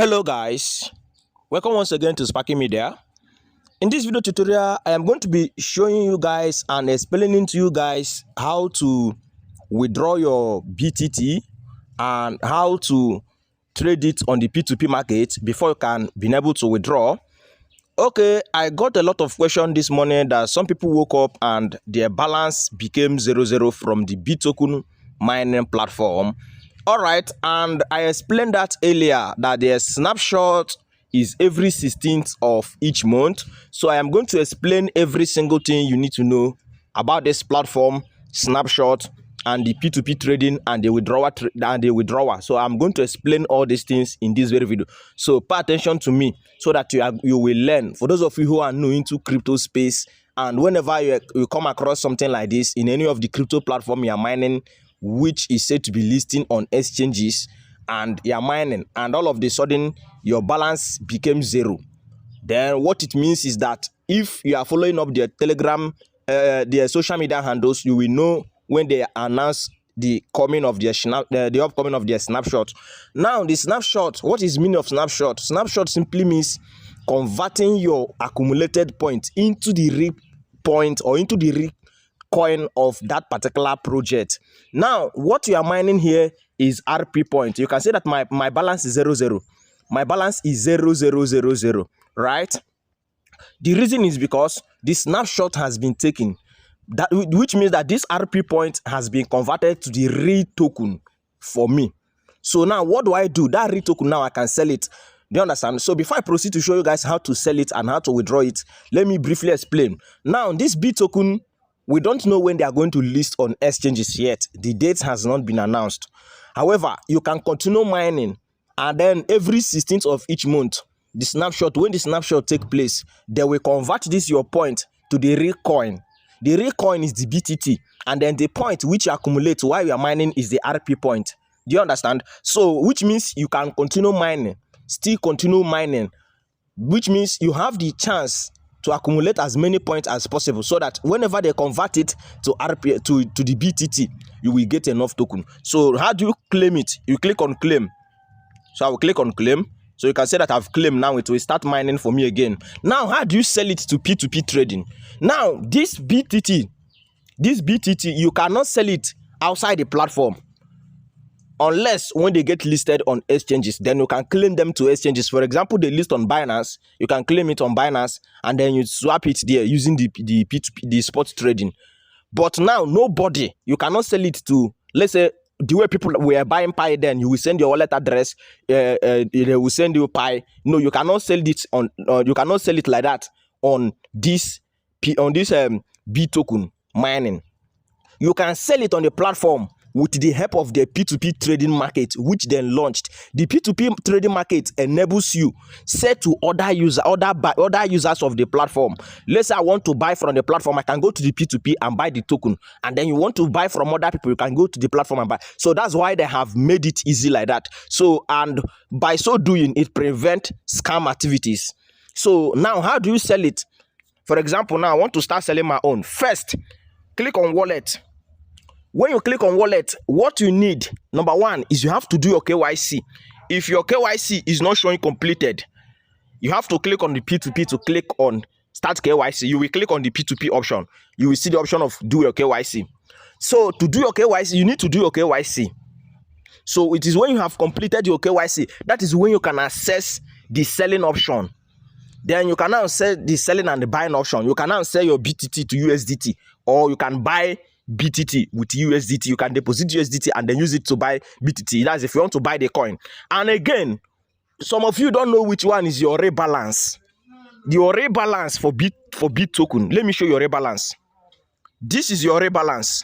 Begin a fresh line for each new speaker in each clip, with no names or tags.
Hello guys, welcome once again to Sparking Media. In this video tutorial, I am going to be showing you guys and explaining to you guys how to withdraw your BTT and how to trade it on the P2P market before you can be able to withdraw. Okay, I got a lot of questions this morning that some people woke up and their balance became 0 from the Bittoken mining platform. All right, and I explained that earlier that the snapshot is every 16th of each month. So I am going to explain every single thing you need to know about this platform, snapshot, and the P2P trading and the withdrawal. So I'm going to explain all these things in this very video. So pay attention to me so that you will learn. For those of you who are new into crypto space, and whenever you come across something like this in any of the crypto platform you are mining, which is said to be listing on exchanges, and you are mining, and all of a sudden your balance became 0, then what it means is that if you are following up their Telegram, their social media handles, you will know when they announce the coming of their the upcoming of their snapshot. Now the snapshot, what is meaning of snapshot? Snapshot simply means converting your accumulated point into the real point or into the real coin of that particular project. Now what you are mining here is RP point. You can say that my balance is 0. My balance is 0, right? The reason is because the snapshot has been taken, which means that this RP point has been converted to the real token for me. So now what do I do? That real token, now I can sell it. Do you understand? So before I proceed to show you guys how to sell it and how to withdraw it, let me briefly explain. Now this Bittoken, we don't know when they are going to list on exchanges yet. The date has not been announced. However, you can continue mining, and then every 16th of each month, the snapshot, when the snapshot take place, they will convert this your point to the real coin. The real coin is the BTT, and then the point which you accumulate while you are mining is the RP point. Do you understand? So, which means you can continue mining, still continue mining, which means you have the chance to accumulate as many points as possible, so that whenever they convert it to RP to the BTT, you will get enough token. So how do you claim it? You click on claim. So I will click on claim. So you can say that I've claimed. Now it will start mining for me again. Now how do you sell it to P2P trading? Now this BTT, you cannot sell it outside the platform unless when they get listed on exchanges, then you can claim them to exchanges. For example, they list on Binance, you can claim it on Binance, and then you swap it there using the P2P, the spot trading. But now nobody, you cannot sell it to, let's say, the way people were buying Pi, then you will send your wallet address, they will send you Pi. No, you cannot sell it on, you cannot sell it like that on this Bittoken mining. You can sell it on the platform with the help of the P2P trading market, which then launched. The P2P trading market enables you set to other users of the platform. Let's say I want to buy from the platform, I can go to the P2P and buy the token. And then you want to buy from other people, you can go to the platform and buy. So that's why they have made it easy like that. So, and by so doing, it prevents scam activities. So now how do you sell it? For example, now I want to start selling my own. First, click on wallet. When you click on wallet, what you need, number one, is you have to do your KYC. If your KYC is not showing completed, you have to click on the P2P to click on start KYC. You will click on the P2P option. You will see the option of do your KYC. So to do your KYC, you need to do your KYC. So it is when you have completed your KYC, that is when you can access the selling option. Then you can now sell the selling and the buying option. You can now sell your BTT to USDT, or you can buy BTT with USDT. You can deposit USDT and then use it to buy BTT. That's if you want to buy the coin. And again, some of you don't know which one is your rebalance. Your rebalance for Bittoken. Let me show you your rebalance. This is your rebalance,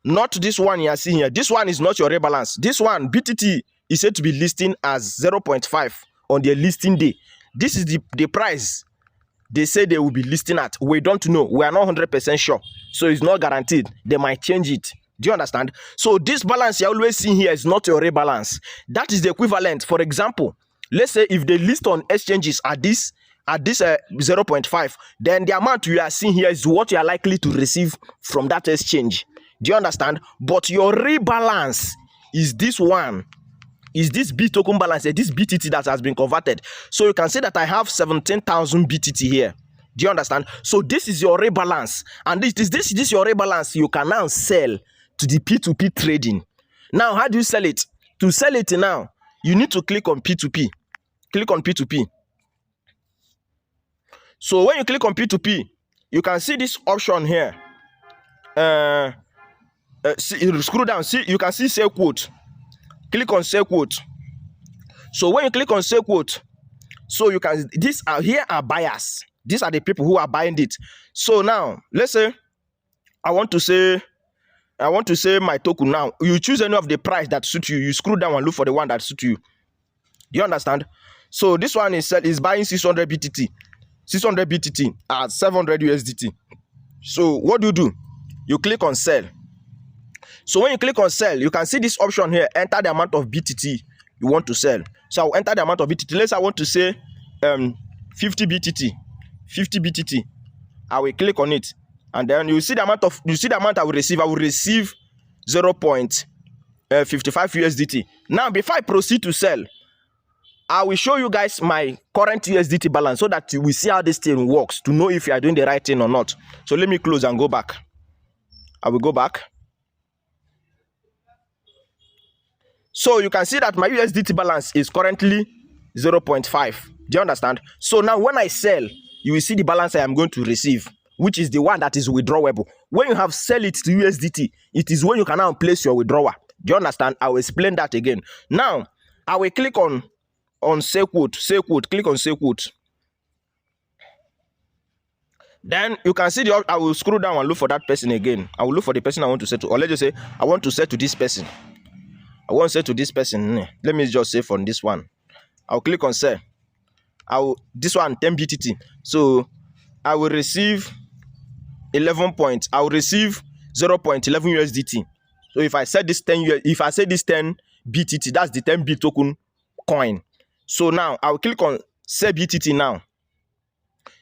not this one you are seeing here. This one is not your rebalance. This one, BTT, is said to be listing as 0.5 on their listing day. This is the price they say they will be listing at. We don't know. We are not 100% sure. So it's not guaranteed. They might change it. Do you understand? So this balance you always see here is not your rebalance. That is the equivalent. For example, let's say if they list on exchanges at this 0.5, then the amount you are seeing here is what you are likely to receive from that exchange. Do you understand? But your rebalance is this one. is this Bittoken balance here, this BTT that has been converted. So you can see that I have 17,000 BTT here. Do you understand? So this is your rebalance, and this is your rebalance. You can now sell to the P2P trading. Now, how do you sell it? To sell it now, you need to click on P2P. Click on P2P. So when you click on P2P, you can see this option here. Scroll down. See, you can see sell quote. Click on sell quote. So when you click on sell quote, so you can, here are buyers. These are the people who are buying it. So now, let's say I want to say my token now. You choose any of the price that suits you. You scroll down and look for the one that suits you. Do you understand? So this one is buying 600 BTT. 600 BTT at 700 USDT. So what do? You click on sell. So when you click on sell, you can see this option here. Enter the amount of BTT you want to sell. So I'll enter the amount of BTT. Let's say I want to say 50 BTT. 50 BTT. I will click on it, and then you see the amount I will receive. I will receive 0.55 USDT. Now, before I proceed to sell, I will show you guys my current USDT balance so that you will see how this thing works to know if you are doing the right thing or not. So let me close and go back. I will go back. So you can see that my USDT balance is currently 0.5. Do you understand? So now when I sell, you will see the balance I am going to receive, which is the one that is withdrawable. When you have sell it to USDT, it is when you can now place your withdrawal. Do you understand? I will explain that again. Now, I will click on sell quote. Click on sell quote. Then you can see I will scroll down and look for that person again. I will look for the person I want to sell to. Or let's just say I want to sell to this person. I want to sell to this person. Let me just say from this one. I'll click on sell. This one 10 BTT. So I will receive 11 points. I will receive 0.11 USDT. So if I set this 10 BTT, that's the 10 Bittoken coin. So now I will click on sell BTT now.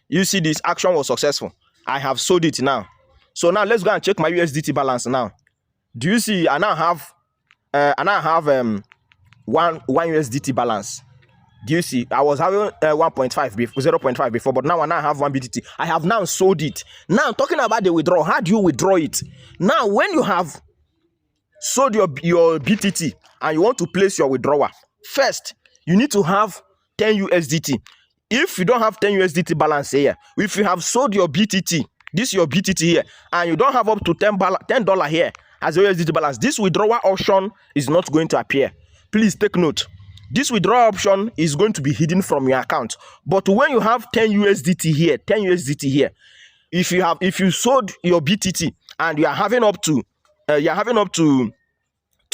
You see this action was successful. I have sold it now. So now let's go and check my USDT balance now. Do you see I now have one USDT balance? Do you see? I was having 0.5 before, but now I now have 1 BTT. I have now sold it. Now talking about the withdrawal, how do you withdraw it? Now when you have sold your BTT and you want to place your withdrawal, first you need to have 10 USDT. If you don't have 10 USDT balance here, if you have sold your BTT, this is your BTT here, and you don't have up to $10 here as a USDT balance, this withdrawal option is not going to appear. Please take note. This withdrawal option is going to be hidden from your account. But when you have 10 USDT here, if you sold your BTT and you are having up to 10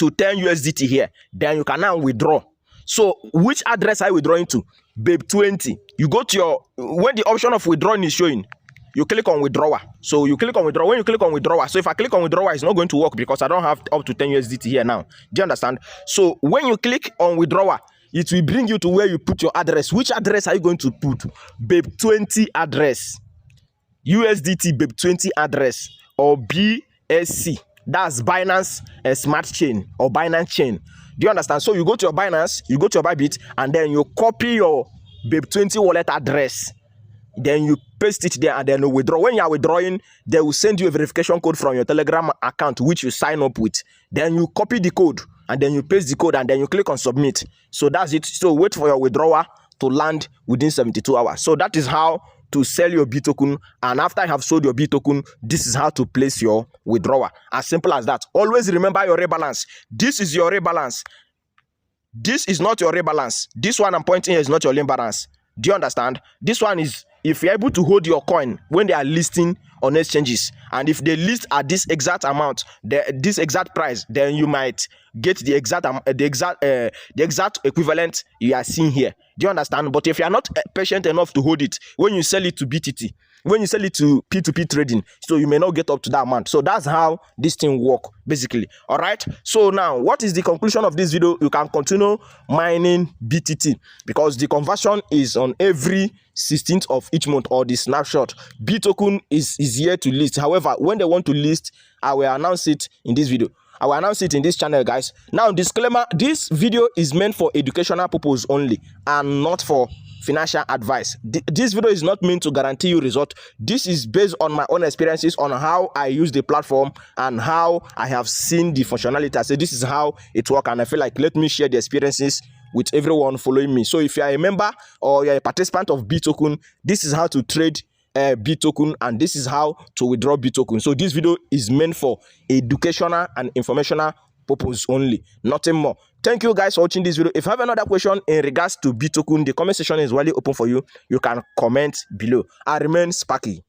USDT here, then you can now withdraw. So which address are you withdrawing to? BABE20. You go to when the option of withdrawing is showing, you click on withdrawal. So you click on withdrawal. When you click on withdrawal, so if I click on withdrawal, it's not going to work because I don't have up to 10 USDT here now. Do you understand? So when you click on withdrawal, it will bring you to where you put your address. Which address are you going to put? BABE20 address, USDT BABE20 address, or BSC. That's Binance Smart Chain or Binance Chain. Do you understand? So you go to your Binance, you go to your Bybit, and then you copy your BABE20 wallet address. Then you paste it there and then you withdraw. When you are withdrawing, they will send you a verification code from your Telegram account, which you sign up with. Then you copy the code and then you paste the code and then you click on submit. So that's it. So wait for your withdrawal to land within 72 hours. So that is how to sell your Bittoken. And after you have sold your Bittoken, this is how to place your withdrawal. As simple as that. Always remember your rebalance. This is your rebalance. This is not your rebalance. This one I'm pointing here is not your link balance. Do you understand? This one is if you're able to hold your coin when they are listing on exchanges, and if they list at this exact amount, this exact price, then you might get the exact equivalent you are seeing here. Do you understand? But if you are not patient enough to hold it, when you sell it to BTT, when you sell it to P2P trading, so you may not get up to that amount. So that's how this thing works, basically. All right. So now, what is the conclusion of this video? You can continue mining BTT because the conversion is on every 16th of each month, or the snapshot. Bittoken is here to list. However, when they want to list, I will announce it in this video. I will announce it in this channel, guys. Now, disclaimer, this video is meant for educational purpose only and not for financial advice. This video is not meant to guarantee you result. This is based on my own experiences on how I use the platform and how I have seen the functionality. I say this is how it works, and I feel like let me share the experiences with everyone following me. So if you are a member or you are a participant of Bittoken, this is how to trade Bittoken, and this is how to withdraw Bittoken. So this video is meant for educational and informational purpose only, nothing more. Thank you guys for watching this video. If you have another question in regards to Bittoken, the comment section is wholly open for you. You can comment below. I remain Sparky.